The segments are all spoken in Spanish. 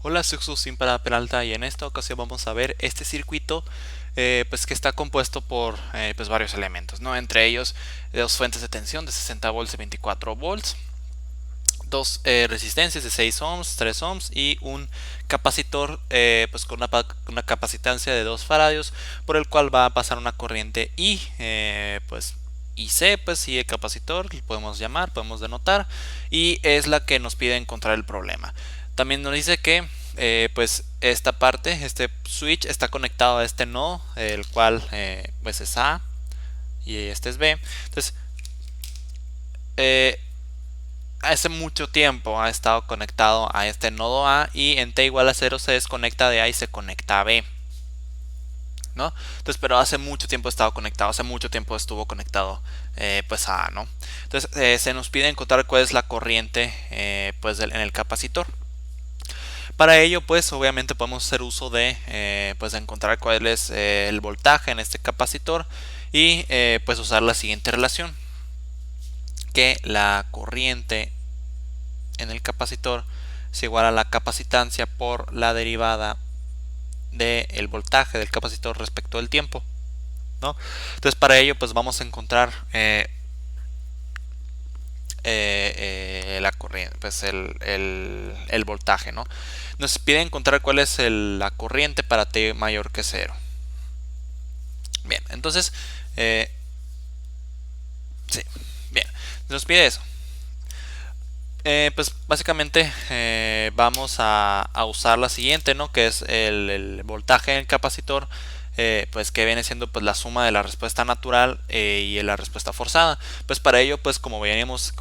Hola, soy Susin para Peralta y en esta ocasión vamos a ver este circuito pues que está compuesto por pues varios elementos, ¿no? Entre ellos dos fuentes de tensión de 60 volts y 24 volts, dos resistencias de 6 ohms, 3 ohms y un capacitor pues con una capacitancia de 2 faradios por el cual va a pasar una corriente I, pues IC, pues y el capacitor, lo podemos llamar, podemos denotar, y es la que nos pide encontrar el problema. También nos dice que pues esta parte, este switch está conectado a este nodo, el cual pues es A y este es B. Entonces, eh, hace mucho tiempo ha estado conectado a este nodo A y en t igual a 0 se desconecta de A y se conecta a B, ¿no? Entonces, pero hace mucho tiempo ha estado conectado, hace mucho tiempo estuvo conectado pues a A, ¿no? Entonces, se nos pide encontrar cuál es la corriente pues en el capacitor. Para ello, pues obviamente podemos hacer uso de pues encontrar cuál es el voltaje en este capacitor y pues usar la siguiente relación, que la corriente en el capacitor es igual a la capacitancia por la derivada del voltaje del capacitor respecto del tiempo, ¿no? Entonces para ello pues vamos a encontrar la corriente, pues el voltaje, ¿no? Nos pide encontrar cuál es la corriente para t mayor que 0. Bien, entonces, sí, bien, nos pide eso. Pues básicamente vamos a usar la siguiente, ¿no? Que es el voltaje en el capacitor, pues que viene siendo pues la suma de la respuesta natural y la respuesta forzada. Pues para ello, pues como veíamos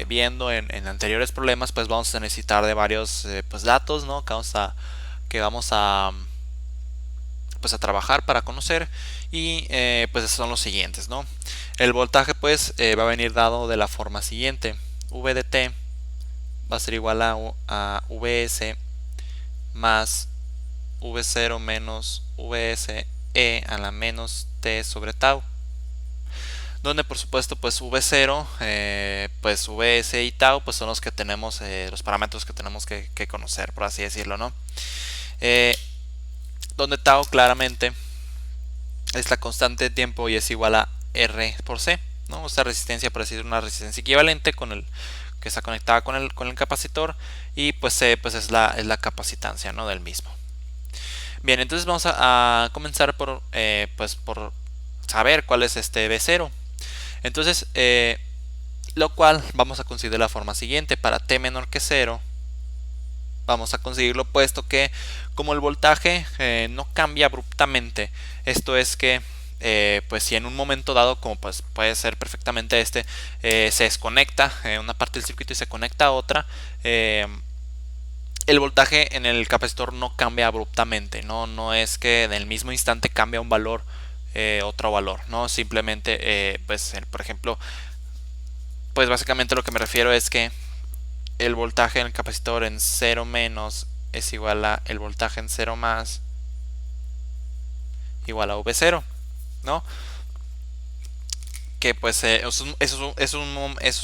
viendo en anteriores problemas, pues vamos a necesitar de varios pues datos, ¿no? Que vamos a pues a trabajar para conocer y pues esos son los siguientes, ¿no? El voltaje pues va a venir dado de la forma siguiente: V de t va a ser igual a Vs más V0 menos Vs e a la menos t sobre tau, donde por supuesto pues V0 pues Vs y tau pues son los que tenemos, los parámetros que tenemos que conocer, por así decirlo, ¿no? Eh, donde tau claramente es la constante de tiempo y es igual a R por C, ¿no? Esta resistencia, por decir, una resistencia equivalente con el que está conectada con el capacitor, y pues C pues es la capacitancia, ¿no? Del mismo. Bien, entonces vamos a comenzar por saber cuál es este B0. Entonces, lo cual vamos a conseguir de la forma siguiente: para t menor que 0 vamos a conseguirlo, puesto que como el voltaje no cambia abruptamente, esto es que pues si en un momento dado, como pues puede ser perfectamente se desconecta una parte del circuito y se conecta a otra, el voltaje en el capacitor no cambia abruptamente, no es que en el mismo instante cambia un valor otro valor, no, simplemente pues por ejemplo, pues básicamente lo que me refiero es que el voltaje en el capacitor en 0 menos es igual a el voltaje en 0 más igual a V0, ¿no? Que pues es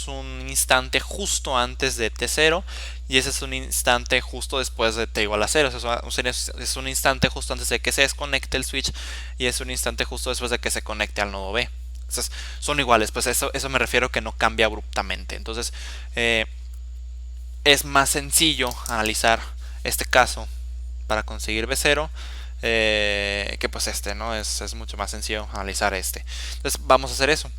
un instante justo antes de T0 y ese es un instante justo después de T igual a 0. Es un instante justo antes de que se desconecte el switch y es un instante justo después de que se conecte al nodo B. Entonces, son iguales, pues eso me refiero, que no cambia abruptamente. Entonces, es más sencillo analizar este caso para conseguir B0 que pues ¿no? Es mucho más sencillo analizar este. Entonces vamos a hacer eso.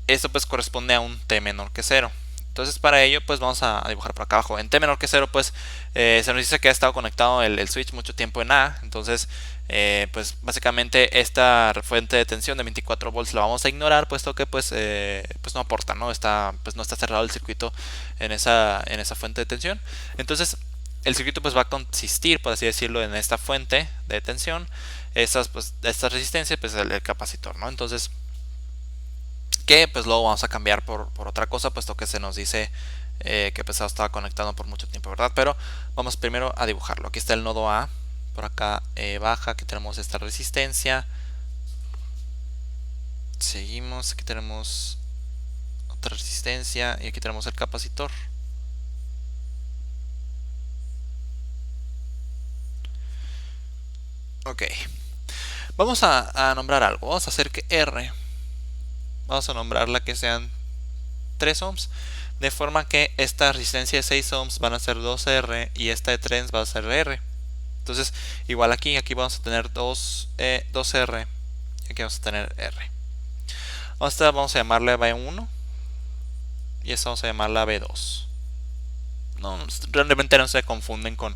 Esto pues corresponde a un t menor que 0. Entonces para ello pues vamos a dibujar por acá abajo. En t menor que 0 pues se nos dice que ha estado conectado el switch mucho tiempo en A. Entonces pues básicamente esta fuente de tensión de 24 volts la vamos a ignorar, puesto que pues no aporta, ¿no? Pues no está cerrado el circuito en esa fuente de tensión. Entonces el circuito pues va a consistir, por así decirlo, en esta fuente de tensión, esta resistencia, pues el capacitor, ¿no? Entonces, que pues luego vamos a cambiar por otra cosa, puesto que se nos dice que pues estaba conectado por mucho tiempo, ¿verdad? Pero vamos primero a dibujarlo. Aquí está el nodo A, por acá baja, aquí tenemos esta resistencia, seguimos, aquí tenemos otra resistencia y aquí tenemos el capacitor. Ok, vamos a nombrar algo. Vamos a hacer que R, vamos a nombrarla que sean 3 ohms, de forma que esta resistencia de 6 ohms van a ser 2R y esta de 3 va a ser R. Entonces, igual aquí vamos a tener 2R y aquí vamos a tener R. Esta vamos a llamarla B1 y esta vamos a llamarla B2. No, realmente no se confunden con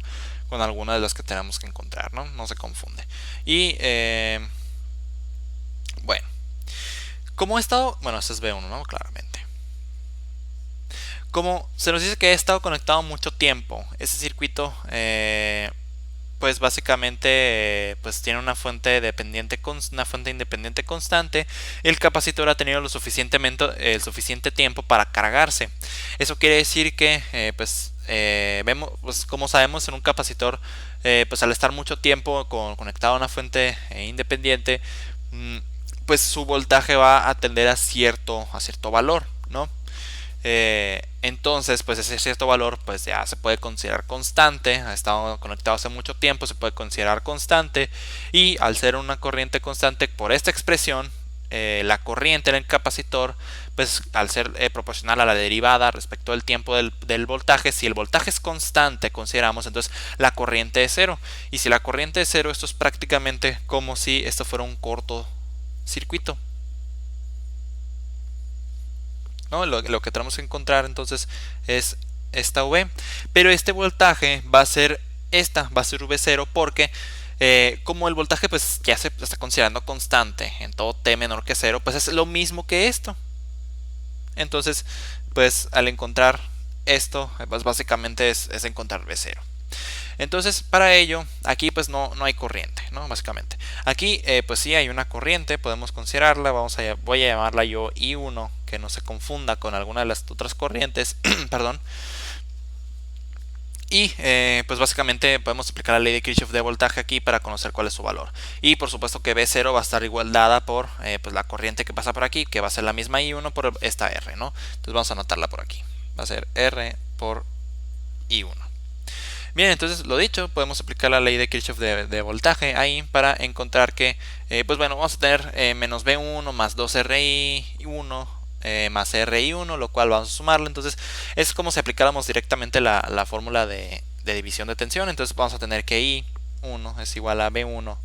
alguna de las que tenemos que encontrar, ¿no? No se confunde. Y bueno, como he estado, bueno, este es B1, ¿no? Claramente. Como se nos dice que he estado conectado mucho tiempo, ese circuito pues básicamente pues tiene una fuente dependiente una fuente independiente constante. El capacitor ha tenido el suficiente tiempo para cargarse. Eso quiere decir que vemos, pues como sabemos, en un capacitor pues al estar mucho tiempo conectado a una fuente independiente, pues su voltaje va a tender a cierto valor, ¿no? Entonces, pues ese cierto valor pues ya se puede considerar constante. Ha estado conectado hace mucho tiempo, se puede considerar constante. Y al ser una corriente constante, por esta expresión, la corriente en el capacitor, pues al ser proporcional a la derivada respecto del tiempo del voltaje, si el voltaje es constante, consideramos, entonces la corriente es cero. Y si la corriente es cero, esto es prácticamente como si esto fuera un corto circuito, ¿no? Lo que tenemos que encontrar entonces es esta V, pero este voltaje va a ser V0, porque como el voltaje pues ya se está considerando constante en todo t menor que 0, pues es lo mismo que esto. Entonces pues al encontrar esto pues básicamente es encontrar V0. Entonces para ello aquí pues no hay corriente, ¿no? Básicamente aquí pues sí hay una corriente, podemos considerarla. Voy a llamarla yo I1, que no se confunda con alguna de las otras corrientes. Perdón. Y pues básicamente podemos aplicar la ley de Kirchhoff de voltaje aquí para conocer cuál es su valor. Y por supuesto que V0 va a estar igualdada por pues la corriente que pasa por aquí, que va a ser la misma I1 por esta R, ¿no? Entonces vamos a anotarla por aquí. Va a ser R por I1. Bien, entonces lo dicho, podemos aplicar la ley de Kirchhoff de voltaje ahí para encontrar que, pues bueno, vamos a tener menos V1 más 2RI1 más RI1, lo cual vamos a sumarlo. Entonces es como si aplicáramos directamente la fórmula de división de tensión. Entonces vamos a tener que I1 es igual a V1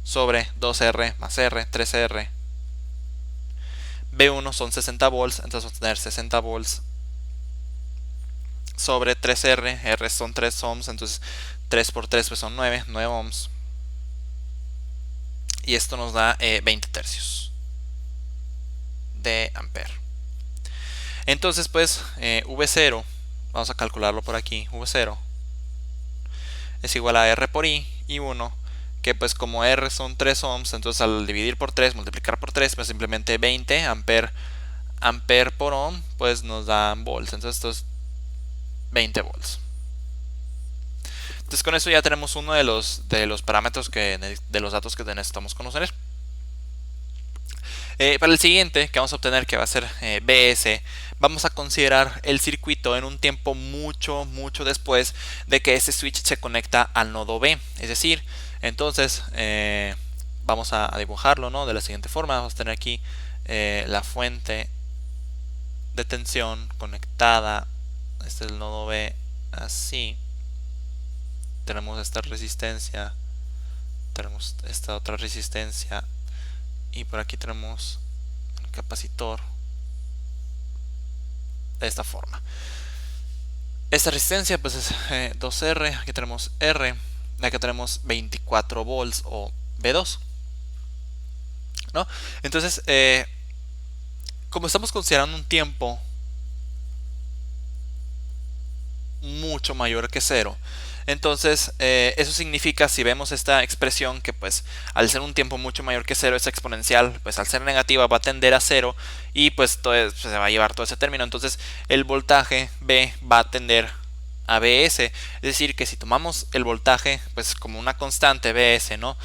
sobre 2R más R, 3R. V1 son 60 volts, entonces vamos a tener 60 volts sobre 3R, R son 3 ohms, entonces 3 por 3 pues son 9 ohms. Y esto nos da 20 tercios de ampere. Entonces pues V0, vamos a calcularlo por aquí, V0 es igual a R por I1, que pues como R son 3 ohms, entonces al dividir por 3, multiplicar por 3, pues simplemente 20 ampere por ohm, pues nos dan volts. Entonces esto es 20 volts. Entonces con eso ya tenemos uno de los parámetros de los datos que necesitamos conocer. Para el siguiente que vamos a obtener, que va a ser BS, vamos a considerar el circuito en un tiempo mucho después de que ese switch se conecta al nodo B. Es decir, entonces vamos a dibujarlo, ¿no? De la siguiente forma. Vamos a tener aquí la fuente de tensión conectada. Este es el nodo B, así. Tenemos esta resistencia, tenemos esta otra resistencia, y por aquí tenemos el capacitor de esta forma. Esta resistencia pues es 2R, aquí tenemos R, aquí tenemos 24 volts o V2, ¿no? Entonces como estamos considerando un tiempo mucho mayor que 0, entonces eso significa, si vemos esta expresión, que pues al ser un tiempo mucho mayor que 0 es exponencial, pues al ser negativa va a tender a 0 y pues se va a llevar todo ese término. Entonces el voltaje B va a tender a Bs, es decir, que si tomamos el voltaje pues como una constante Bs, ¿no?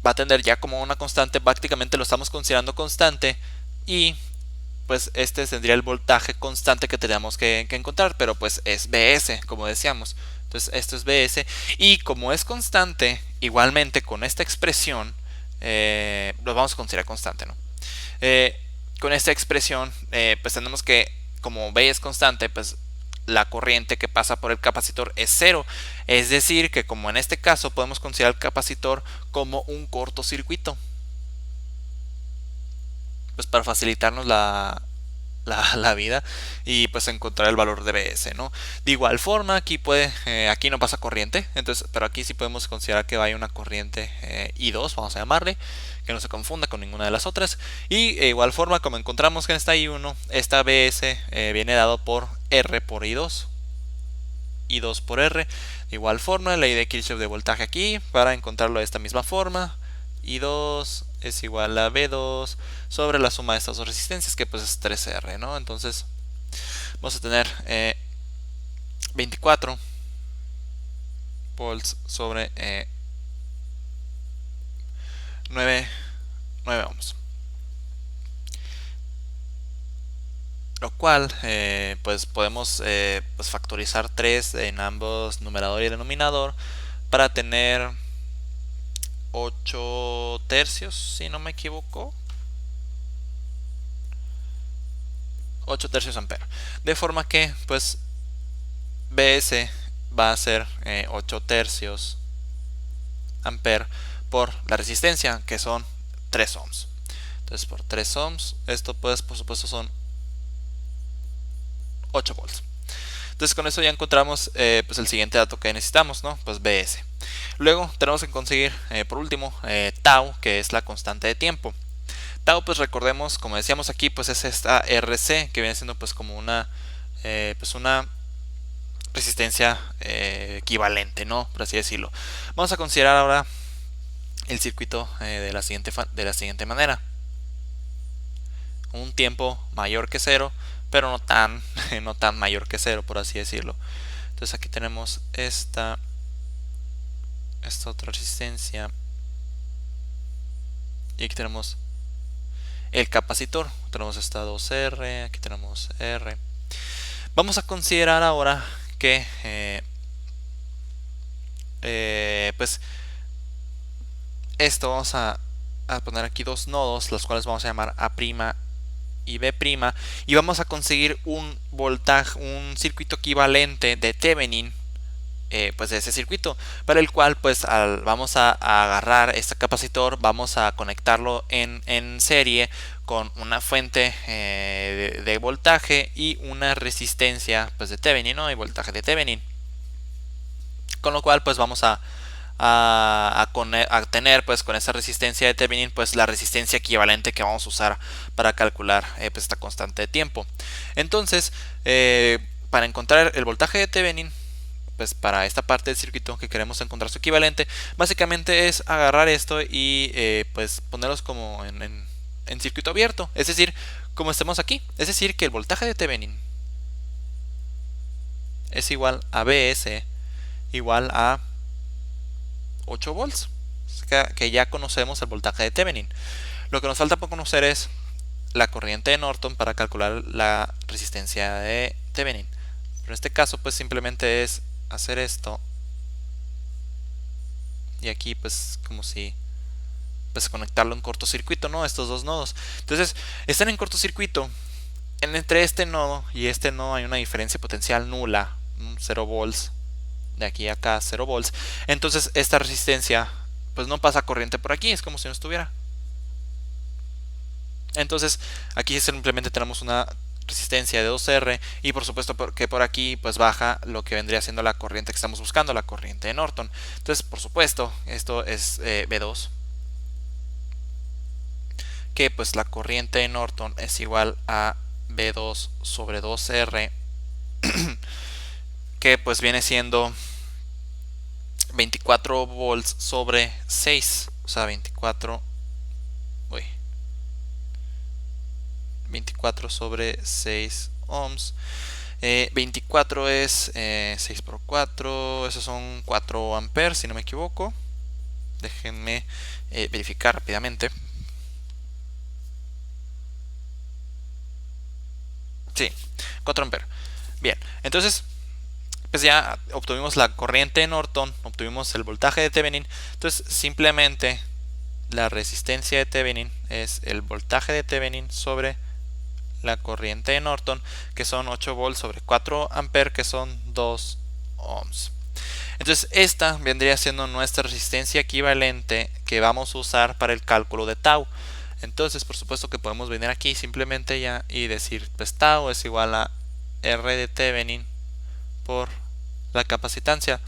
Va a tender ya como una constante, prácticamente lo estamos considerando constante, y pues este tendría el voltaje constante que tenemos que encontrar, pero pues es Bs, como decíamos. Entonces pues esto es Bs, y como es constante, igualmente con esta expresión, lo vamos a considerar constante, ¿no? Con esta expresión, pues tenemos que, como B es constante, pues la corriente que pasa por el capacitor es cero. Es decir, que como en este caso podemos considerar el capacitor como un cortocircuito. Pues para facilitarnos la vida y pues encontrar el valor de Bs, ¿no? De igual forma, aquí no pasa corriente, entonces, pero aquí sí podemos considerar que vaya una corriente I2, vamos a llamarle, que no se confunda con ninguna de las otras. Y de igual forma, como encontramos que en esta I1, esta Bs viene dado por R por I2. I2 por R. De igual forma, la ley de Kirchhoff de voltaje aquí, para encontrarlo de esta misma forma. I2 es igual a B2 sobre la suma de estas dos resistencias, que pues es 3R, ¿no? Entonces vamos a tener 24 volts sobre 9 ohms. Lo cual pues podemos pues factorizar 3 en ambos numerador y denominador para tener 8 tercios, si no me equivoco. 8 tercios ampere. De forma que pues Bs va a ser 8 tercios ampere por la resistencia, que son 3 ohms. Entonces por 3 ohms, esto pues por supuesto son 8 volts. Entonces con eso ya encontramos pues el siguiente dato que necesitamos, ¿no? Pues Bs. Luego tenemos que conseguir por último tau, que es la constante de tiempo. Tau, pues recordemos, como decíamos aquí, pues es esta RC, que viene siendo pues como una resistencia equivalente, ¿no? Por así decirlo. Vamos a considerar ahora el circuito de la siguiente manera. Un tiempo mayor que cero, pero no tan, no tan mayor que cero, por así decirlo. Entonces aquí tenemos esta otra resistencia. Y aquí tenemos el capacitor. Tenemos esta 2R, aquí tenemos R. Vamos a considerar ahora que pues esto vamos a poner aquí dos nodos, los cuales vamos a llamar A' y B', y vamos a conseguir un voltaje, un circuito equivalente de Thevenin, pues de ese circuito, para el cual pues vamos a agarrar este capacitor, vamos a conectarlo en serie con una fuente de voltaje y una resistencia pues de Thevenin, ¿no? Y voltaje de Thevenin, con lo cual pues vamos a tener pues con esa resistencia de Thevenin pues la resistencia equivalente que vamos a usar para calcular pues esta constante de tiempo. Entonces para encontrar el voltaje de Thevenin, pues para esta parte del circuito que queremos encontrar su equivalente, básicamente es agarrar esto y pues ponerlos como en circuito abierto, es decir, como estemos aquí, es decir, que el voltaje de Thevenin es igual a Bs igual a 8 volts, que ya conocemos el voltaje de Thevenin. Lo que nos falta por conocer es la corriente de Norton para calcular la resistencia de Thevenin. Pero en este caso pues simplemente es hacer esto y aquí pues como si pues conectarlo en cortocircuito, ¿no? Estos dos nodos. Entonces están en cortocircuito. Entre este nodo y este nodo hay una diferencia potencial nula, 0 volts. De aquí a acá 0 volts. Entonces esta resistencia pues no pasa corriente por aquí, es como si no estuviera. Entonces aquí simplemente tenemos una resistencia de 2R y por supuesto que por aquí pues baja lo que vendría siendo la corriente que estamos buscando, la corriente de Norton. Entonces por supuesto esto es B2, que pues la corriente de Norton es igual a B2 sobre 2R, que pues viene siendo 24 volts sobre 6, o sea 24 sobre 6 ohms. 24 es 6 por 4, esos son 4 amperes si no me equivoco. Déjenme verificar rápidamente. Sí, 4 amperes. Bien, entonces pues ya obtuvimos la corriente de Norton, obtuvimos el voltaje de Thevenin. Entonces simplemente la resistencia de Thevenin es el voltaje de Thevenin sobre la corriente de Norton, que son 8 volts sobre 4 amperes, que son 2 ohms. Entonces esta vendría siendo nuestra resistencia equivalente que vamos a usar para el cálculo de tau. Entonces por supuesto que podemos venir aquí simplemente ya y decir, pues tau es igual a R de Thevenin por la capacitancia,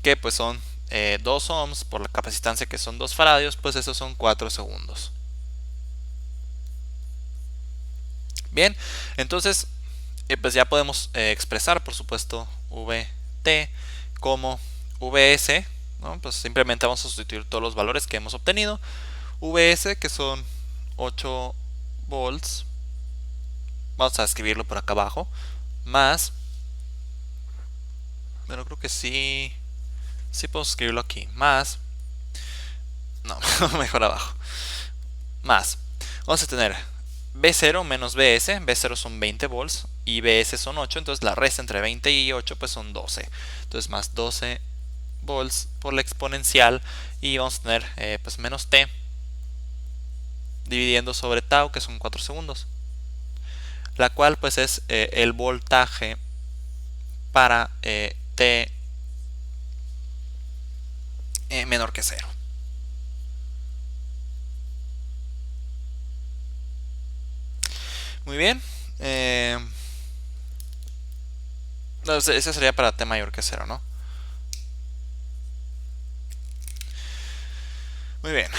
que pues son 2 ohms, por la capacitancia que son 2 faradios, pues esos son 4 segundos. Bien, entonces pues ya podemos expresar por supuesto Vt como Vs, ¿no? Pues simplemente vamos a sustituir todos los valores que hemos obtenido. Vs, que son 8 volts, vamos a escribirlo por acá abajo, más, bueno, creo que sí puedo escribirlo aquí, más, no, mejor abajo, más, vamos a tener B0 menos BS, B0 son 20 volts y BS son 8, entonces la resta entre 20 y 8 pues son 12, entonces más 12 volts por la exponencial, y vamos a tener pues menos T dividiendo sobre tau, que son 4 segundos, la cual pues es el voltaje para T menor que 0. Muy bien. Ese sería para T mayor que 0, ¿no? Muy bien.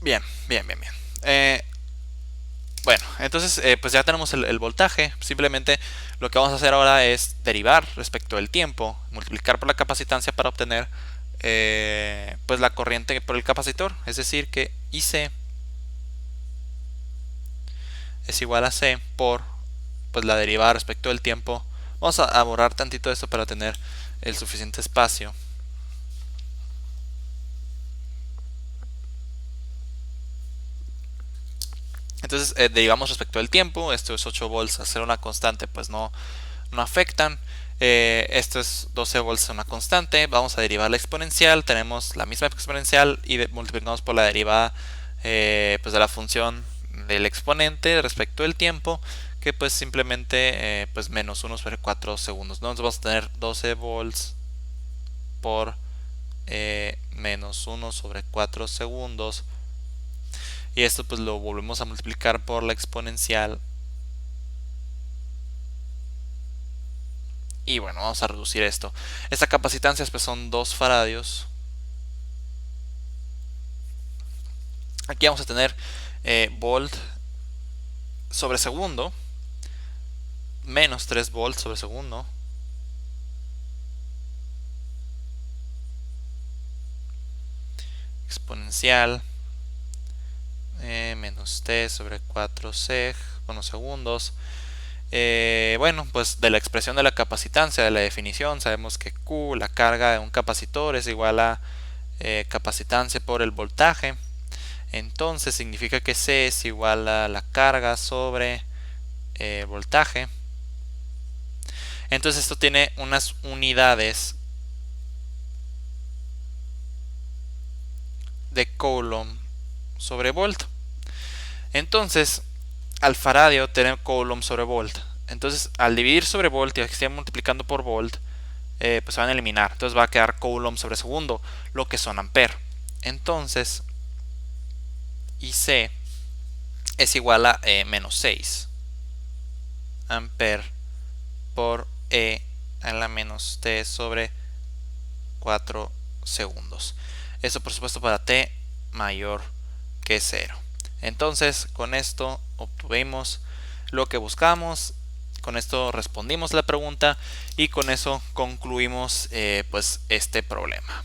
Bien. Bueno, entonces pues ya tenemos el voltaje. Simplemente lo que vamos a hacer ahora es derivar respecto del tiempo, multiplicar por la capacitancia para obtener pues la corriente por el capacitor. Es decir que IC es igual a C por pues la derivada respecto del tiempo. Vamos a borrar tantito esto para tener el suficiente espacio. Entonces derivamos respecto del tiempo. Esto es 8 volts a ser una constante, pues no afectan. Esto es 12 volts a una constante. Vamos a derivar la exponencial. Tenemos la misma exponencial y multiplicamos por la derivada pues de la función del exponente respecto del tiempo, que pues simplemente pues menos 1 sobre 4 segundos, ¿no? Entonces vamos a tener 12 volts por menos 1 sobre 4 segundos, y esto pues lo volvemos a multiplicar por la exponencial, y bueno, vamos a reducir esto. Esta capacitancia pues son 2 faradios. Aquí vamos a tener volt sobre segundo menos 3 volts sobre segundo exponencial menos t sobre 4 seg segundos. Bueno, pues de la expresión de la capacitancia, de la definición, sabemos que Q, la carga de un capacitor, es igual a capacitancia por el voltaje. Entonces significa que C es igual a la carga sobre voltaje. Entonces esto tiene unas unidades de Coulomb sobre volt. Entonces al faradio tener Coulomb sobre volt. Entonces al dividir sobre volt y que esté multiplicando por volt, pues se van a eliminar. Entonces va a quedar Coulomb sobre segundo, lo que son ampere. Entonces IC es igual a menos 6 ampere por E a la menos T sobre 4 segundos. Eso por supuesto para T mayor que 0. Entonces con esto obtuvimos lo que buscamos, con esto respondimos la pregunta y con eso concluimos pues este problema.